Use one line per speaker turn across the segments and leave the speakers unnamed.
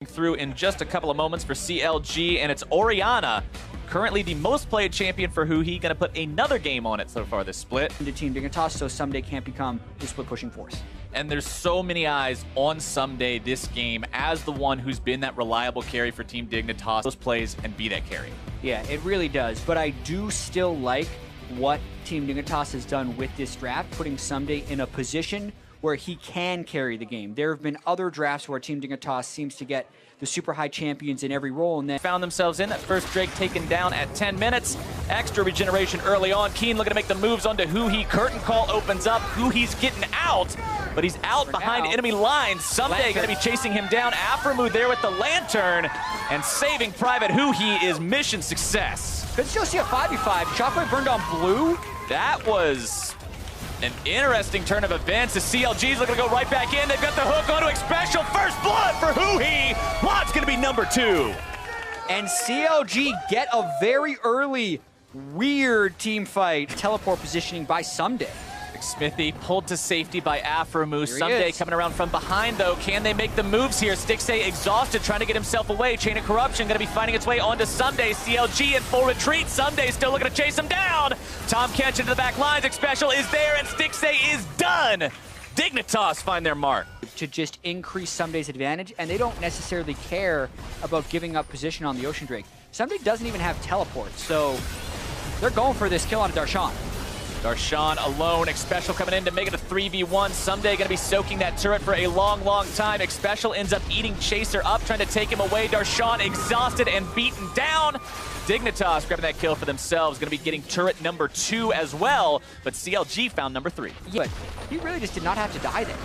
Through in just a couple of moments for CLG, and it's Orianna, currently the most played champion for Huhi, going to put another game on it so far this split.
Into Team Dignitas, so Ssumday can't become the split pushing force.
And there's so many eyes on Ssumday this game as the one who's been that reliable carry for Team Dignitas. Those plays and be that carry.
Yeah, it really does, but I do still like what Team Dignitas has done with this draft, putting Ssumday in a position where he can carry the game. There have been other drafts where Team Dignitas seems to get the super high champions in every role, and then
found themselves in that first Drake taken down at 10 minutes. Extra regeneration early on. Keen looking to make the moves onto Huhi. Curtain call opens up. Huhi's getting out, but he's out behind enemy lines. Ssumday going to be chasing him down. Aphromoo there with the lantern, and saving Private Huhi is mission success.
Could still see a 5v5. Shockwave burned on blue.
That was an interesting turn of events as CLG's looking to go right back in. They've got the hook onto Special. First blood for Huhi. Lod's going to be number 2.
And CLG get a very early, weird team fight. Teleport positioning by Ssumday.
Smithy pulled to safety by Aphromoo. Ssumday coming around from behind, though. Can they make the moves here? Stixay exhausted, trying to get himself away. Chain of Corruption going to be finding its way onto Ssumday. CLG in full retreat. Ssumday still looking to chase him down. Tom Kench into the back lines. Special is there, and Stixay is done. Dignitas find their mark.
To just increase Ssumday's advantage, and they don't necessarily care about giving up position on the Ocean Drake. Ssumday doesn't even have teleport, so they're going for this kill on Darshan.
Darshan alone. Special coming in to make it a 3v1. Ssumday going to be soaking that turret for a long, long time. Special ends up eating Chaser up, trying to take him away. Darshan exhausted and beaten down. Dignitas grabbing that kill for themselves. Going to be getting turret number 2 as well, but CLG found number 3.
Yeah, but he really just did not have to die there.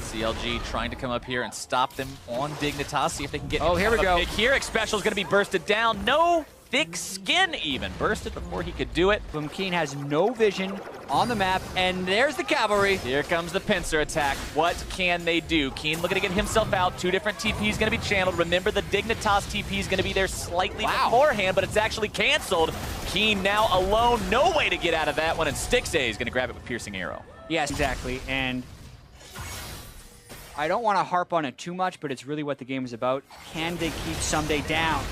CLG trying to come up here and stop them on Dignitas. See if they can get
here we go.
Here, Special is going to be bursted down. No thick skin even. Bursted before he could do it.
Keen has no vision on the map, and there's the cavalry.
Here comes the pincer attack. What can they do? Keen looking to get himself out. 2 different TPs going to be channeled. Remember, the Dignitas TP is going to be there slightly beforehand, but it's actually canceled. Keen now alone. No way to get out of that one, and Stixay is going to grab it with Piercing Arrow.
Yes, exactly, and I don't want to harp on it too much, but it's really what the game is about. Can they keep Ssumday down?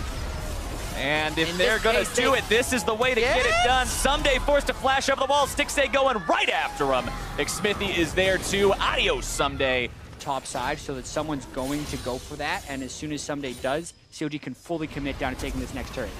And if they're going to do it, this is the way to get it done. Ssumday forced to flash over the wall. Stixay going right after him. Smithy is there too. Adios, Ssumday.
Top side, so that someone's going to go for that, and as soon as Ssumday does, CLG can fully commit down to taking this next turret.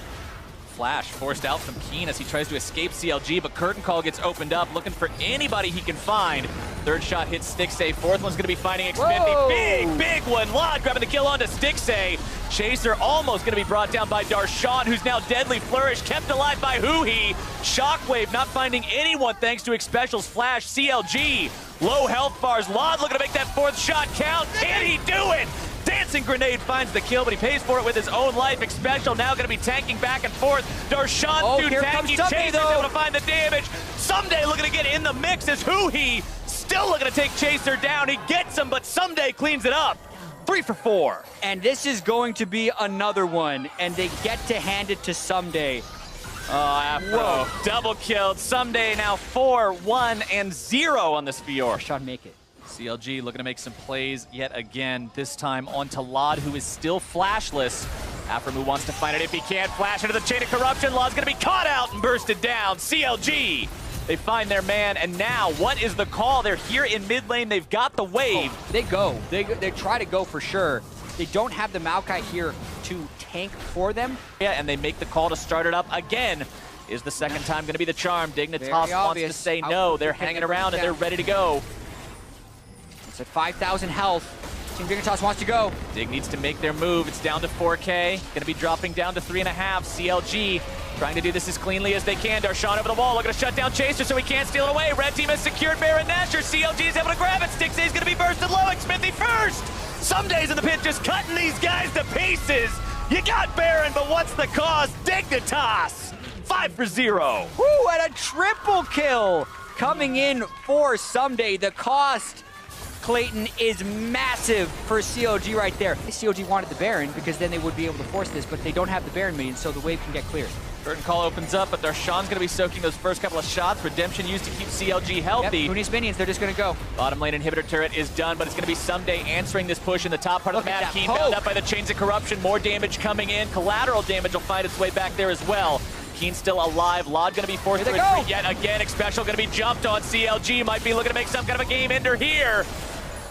Flash forced out from Keen as he tries to escape CLG, but Curtain Call gets opened up, looking for anybody he can find. Third shot hits Stixay. Fourth one's going to be finding Xfinity. Big one. Lod grabbing the kill onto Stixay. Chaser almost going to be brought down by Darshan, who's now Deadly Flourish, kept alive by Huhi. Shockwave not finding anyone thanks to Special's flash. CLG, low health bars. Lod looking to make that 4th shot count. Can he do it? Dancing Grenade finds the kill, but he pays for it with his own life. Special now going to be tanking back and forth. Darshan too tanky. Chaser's able to find the damage. Ssumday looking to get in the mix as Huhi still looking to take Chaser down. He gets him, but Ssumday cleans it up. 3 for 4.
And this is going to be another one, and they get to hand it to Ssumday.
Afro double killed. Ssumday now 4, 1, and 0 on this Fiora.
Shot make it.
CLG looking to make some plays yet again, this time onto Lod, who is still flashless. Aphromoo wants to find it if he can. Flash into the Chain of Corruption. Lod's going to be caught out and bursted down. CLG, they find their man, and now what is the call? They're here in mid lane. They've got the wave.
They go. They try to go for sure. They don't have the Maokai here to tank for them.
Yeah, and they make the call to start it up again. Is the second time going to be the charm? Dignitas wants to say no. They're hanging around and they're ready to go.
It's at 5,000 health. Team Dignitas wants to go.
Dig needs to make their move. It's down to 4K. Going to be dropping down to 3.5. CLG trying to do this as cleanly as they can. Darshan over the wall, looking to shut down Chaser so he can't steal it away. Red team has secured Baron Nashor. CLG is able to grab it. Stixay's going to be bursted low. Smithy first. Ssumday's in the pit just cutting these guys to pieces. You got Baron, but what's the cause? Dignitas, 5 for 0.
Woo, and a triple kill coming in for Ssumday. The cost, Clayton, is massive for CLG right there. CLG wanted the Baron because then they would be able to force this, but they don't have the Baron minion, so the wave can get cleared.
Curtain Call opens up, but Darshan's going to be soaking those first couple of shots. Redemption used to keep CLG healthy.
Yep, who needs minions? They're just going to go.
Bottom lane inhibitor turret is done, but it's going to be Ssumday answering this push in the top part of the map. Keen bound up by the Chains of Corruption. More damage coming in. Collateral damage will find its way back there as well. Keen still alive. Lod going to be forced to retreat yet again. Xpecial going to be jumped on. CLG might be looking to make some kind of a game ender here.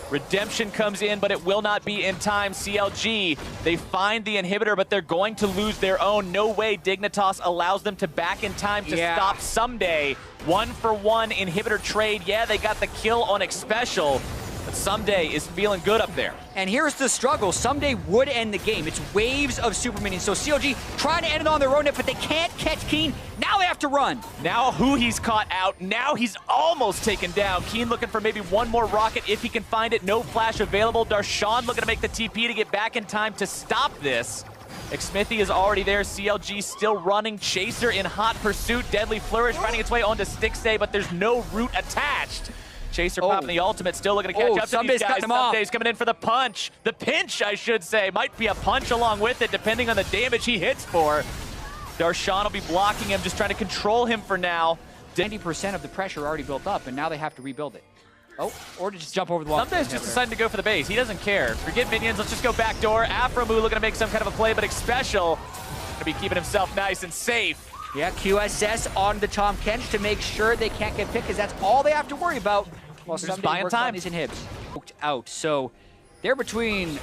Redemption comes in, but it will not be in time. CLG, they find the inhibitor, but they're going to lose their own. No way Dignitas allows them to back in time to stop Ssumday. 1-for-1 inhibitor trade. Yeah, they got the kill on Xpecial, but Ssumday is feeling good up there.
And here's the struggle. Ssumday would end the game. It's waves of super minions. So CLG trying to end it on their own net, but they can't catch Keen. Now they have to run.
Now who he's caught out. Now he's almost taken down. Keen looking for maybe one more rocket if he can find it. No flash available. Darshan looking to make the TP to get back in time to stop this. Xmithy is already there. CLG still running. Chaser in hot pursuit. Deadly Flourish finding its way onto Stixay, but there's no root attached. Chaser popping the ultimate, still looking to catch up to these guys. Ssumday's coming in for the punch. The pinch, I should say. Might be a punch along with it, depending on the damage he hits for. Darshan will be blocking him, just trying to control him for now.
90% of the pressure already built up, and now they have to rebuild it. Oh, or to just jump over the wall.
Ssumday's just deciding to go for the base. He doesn't care. Forget minions, let's just go back door. Aphromoo looking to make some kind of a play, but Xpecial gonna be keeping himself nice and safe.
Yeah, QSS on the Tom Kench to make sure they can't get picked, because that's all they have to worry about. While Ssumday works on these inhibs. Poked out, so they're between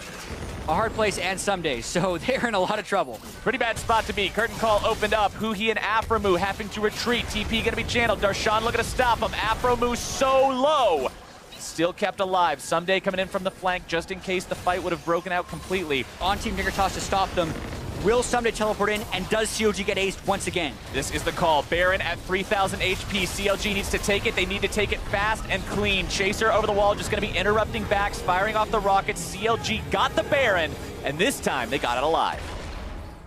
a hard place and Ssumday, so they're in a lot of trouble.
Pretty bad spot to be. Curtain Call opened up. Huhi and Aphromoo having to retreat. TP gonna be channeled. Darshan looking to stop him. Aphromoo so low. Still kept alive. Ssumday coming in from the flank just in case the fight would have broken out completely.
On Team Dignitas to stop them. Will Ssumday teleport in, and does CLG get aced once again?
This is the call. Baron at 3,000 HP. CLG needs to take it. They need to take it fast and clean. Chaser over the wall, just going to be interrupting backs, firing off the rockets. CLG got the Baron, and this time they got it alive.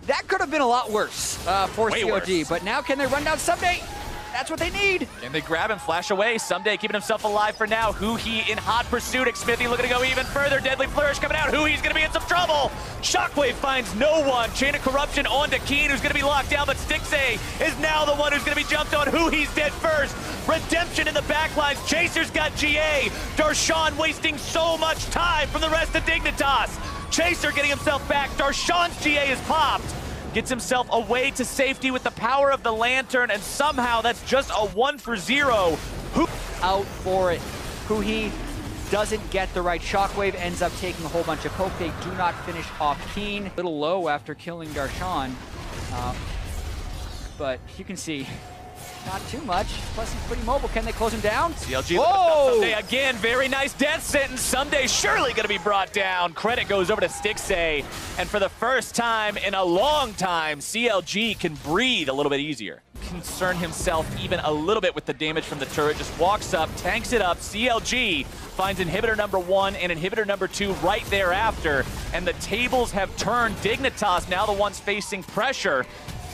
That could have been a lot worse for
Way
CLG,
worse.
But now can they run down Ssumday? That's what they need.
And they grab him, flash away. Ssumday keeping himself alive for now. Huhi in hot pursuit. Xmithy looking to go even further. Deadly Flourish coming out. Huhi's going to be in some trouble. Shockwave finds no one. Chain of Corruption onto Keen, who's going to be locked down, but Stixay is now the one who's going to be jumped on. Huhi's dead first. Redemption in the backlines. Chaser's got GA. Darshan wasting so much time from the rest of Dignitas. Chaser getting himself back. Darshan's GA is popped. Gets himself away to safety with the power of the lantern, and somehow that's just a 1-for-0.
Out for it. Huhi doesn't get the right shockwave, ends up taking a whole bunch of poke. They do not finish off Keen. A little low after killing Darshan, but you can see not too much. Plus he's pretty mobile. Can they close him down?
CLG Ssumday again. Very nice death sentence. Ssumday surely going to be brought down. Credit goes over to Stixay. And for the first time in a long time, CLG can breathe a little bit easier. Concern himself even a little bit with the damage from the turret. Just walks up, tanks it up. CLG finds inhibitor number 1 and inhibitor number 2 right thereafter. And the tables have turned. Dignitas now the ones facing pressure.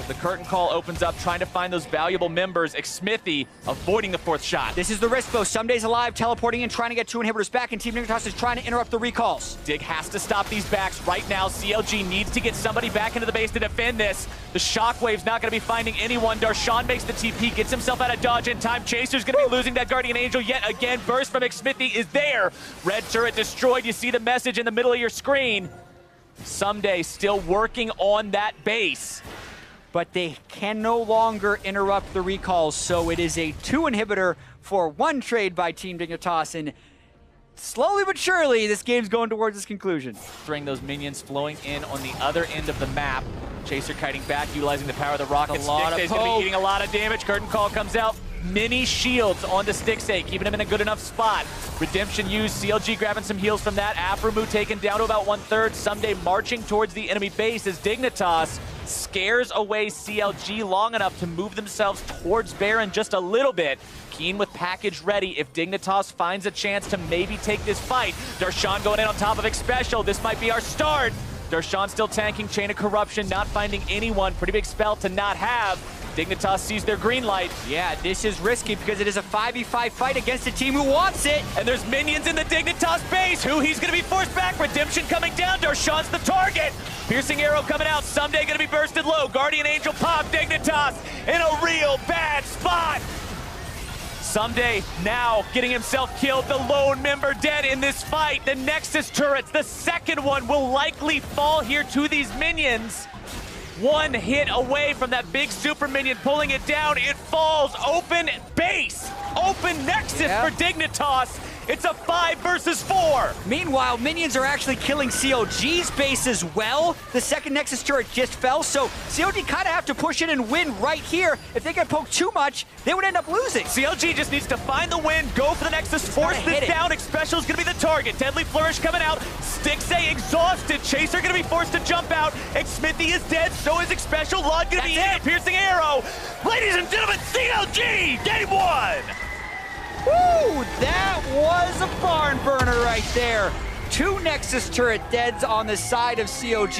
The curtain call opens up, trying to find those valuable members. Xmithy avoiding the 4th shot.
This is the risk, though. Ssumday's alive, teleporting in, trying to get 2 inhibitors back, and Team Dignitas is trying to interrupt the recalls.
Dig has to stop these backs right now. CLG needs to get somebody back into the base to defend this. The Shockwave's not going to be finding anyone. Darshan makes the TP, gets himself out of dodge in time. Chaser's going to be losing that Guardian Angel yet again. Burst from Xmithy is there. Red turret destroyed. You see the message in the middle of your screen. Ssumday still working on that base.
But they can no longer interrupt the recalls, so it is a 2 inhibitor for 1 trade by Team Dignitas, and slowly but surely, this game's going towards its conclusion.
Bring those minions flowing in on the other end of the map. Chaser kiting back, utilizing the power of the rockets. Stixay's going to be eating a lot of damage. Curtain call comes out. Mini shields onto Stixay, keeping him in a good enough spot. Redemption used, CLG grabbing some heals from that. Aphromoo taken down to about 1/3. Ssumday marching towards the enemy base as Dignitas scares away CLG long enough to move themselves towards Baron just a little bit. Keen with package ready if Dignitas finds a chance to maybe take this fight. Darshan going in on top of Xpecial. This might be our start. Darshan still tanking Chain of Corruption, not finding anyone. Pretty big spell to not have. Dignitas sees their green light.
Yeah, this is risky because it is a 5v5 fight against a team who wants it.
And there's minions in the Dignitas base. Who he's going to be forced back. Redemption coming down. Darshan's the target. Piercing arrow coming out. Ssumday going to be bursted low. Guardian Angel pop. Dignitas in a real bad spot. Ssumday now getting himself killed. The lone member dead in this fight. The Nexus turrets, the second one, will likely fall here to these minions. One hit away from that big super minion pulling it down. It falls. Open base. Open Nexus for Dignitas. It's a 5 versus 4.
Meanwhile, minions are actually killing CLG's base as well. The second Nexus turret just fell, so CLG kind of have to push in and win right here. If they get poked too much, they would end up losing.
CLG just needs to find the win, go for the Nexus, force this down. Xpecial is going to be the target. Deadly Flourish coming out. Stixay exhausted. Chaser going to be forced to jump out. Xsmithy is dead, so is Xpecial. Lod going to be hit. Piercing arrow. Ladies and gentlemen, CLG, game 1.
Woo! That was a barn burner right there. 2 Nexus turret deads on the side of CLG.